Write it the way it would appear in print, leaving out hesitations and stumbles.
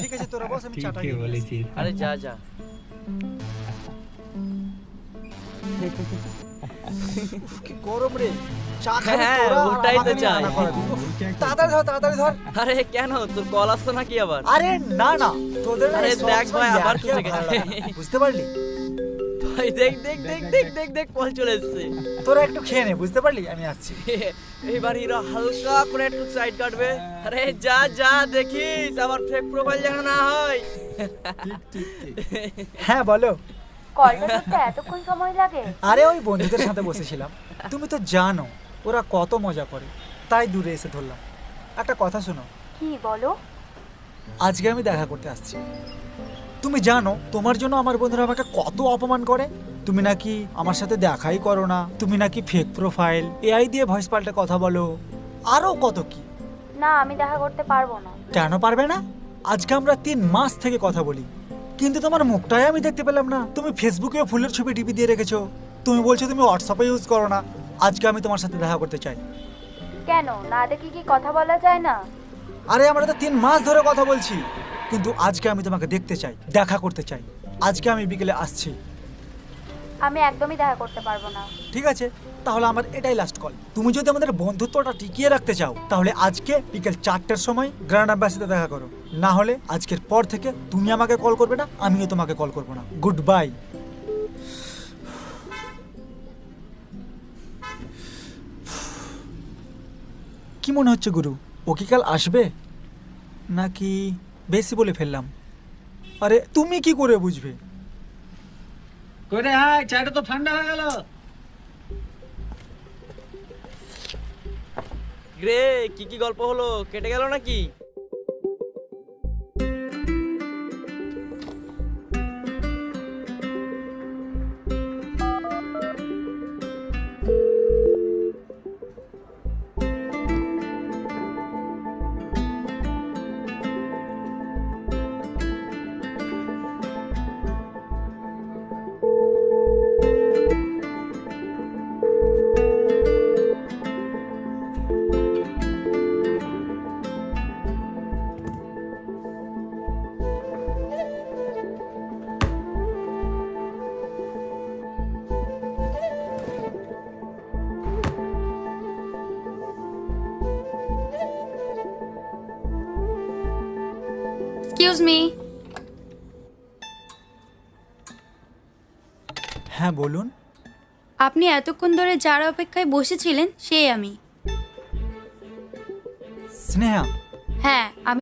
ঠিক আছে তোরা বস, আমি চাটা ঠিকই নিয়ে আসি। বলেছিস। আরে যা যা। উফ, কি গরম রে, চা খাবি হ্যাঁ, তোরা আর ওটাই তো আমাকে নিয়ে চাই। মানা করাবি। উফ, তাড়াতাড়ি ধর। আরে কেন, তোর কল আসতো নাকি আবার? আরে না না, তোদের না আরে সব দেখ সময় ভাই, আবার ইয়ার্কি আর খুঁজে ভালো গেছে। লাগে না, বুঝতে পারলি? ভাই দেখ দেখ দেখ দেখ দেখ দেখ কল চলে এসেছে। তোরা একটু খেয়ে নে, বুঝতে পারলি? আমি আসছি। এইবার হিরো হালকা করে একটু সাইড কাটবে। আরে যা যা, দেখিস আবার ফেক প্রোফাইল যেন না হয়। হ্যাঁ বলো। কলটা ধরতে এতক্ষণ সময় লাগে? আরে ওই বন্ধুদের সাথে বসেছিলাম, তুমি তো জানো ওরা কত মজা করে, তাই দূরে এসে ধরলাম। একটা কথা শোনো, কি বলো? আজকে আমি দেখা করতে আসছি। তুমি জানো তোমার জন্য আমার বন্ধুরা আমাকে কত অপমান করে। তুমি নাকি আমার সাথে দেখাই করো না, তুমি নাকি ফেক প্রোফাইল, এআই দিয়ে ভয়েস পাল্টে কথা বলো, আরো কত কি। না, আমি দেখা করতে পারবো না। কেন পারবে না? আজকে আমরা 3 মাস থেকে কথা বলি, কিন্তু তোমার মুখটাই আমি দেখতে পেলাম না। তুমি ফেসবুকেও ফুলের ছবি ডিপি দিয়ে রেখেছো, তুমি বলছো তুমি হোয়াটসঅ্যাপে ইউজ করো না। আজকে আমি তোমার সাথে দেখা করতে চাই। কেন, না দেখি কি কথা বলা যায় না? আরে আমরা তো 3 মাস ধরে কথা বলছি, কিন্তু আজকে আমি তোমাকে দেখতে চাই, দেখা করতে চাই। আজকে আমি বিকেলে আসছি। আমি একদমই দেখা করতে পারবো না। ঠিক আছে, তাহলে আমার এটাই লাস্ট কল। তুমি যদি আমাদের বন্ধুত্বটা টিকিয়ে রাখতে চাও, তাহলে আজকে বিকেল 4টের সময় গ্র্যান্ড অ্যাম্বাসিতে দেখা করো। না হলে আজকের পর থেকে তুমি আমাকে কল করবে না, আমিও তোমাকে কল করবো না। Good bye. কি মনে হচ্ছে গুরু, ও কি কাল আসবে নাকি বেশি বলে ফেললাম? আরে তুমি কি করে বুঝবে? করে হাই, চাটা তো ঠান্ডা হয়ে গেল। রে কি কি গল্প হলো, কেটে গেল নাকি? Excuse me. হ্যাঁ বলুন। আপনি এতক্ষণ ধরে যার অপেক্ষায় বসেছিলেন সেই আমি। স্নেহা, হ্যাঁ আমি।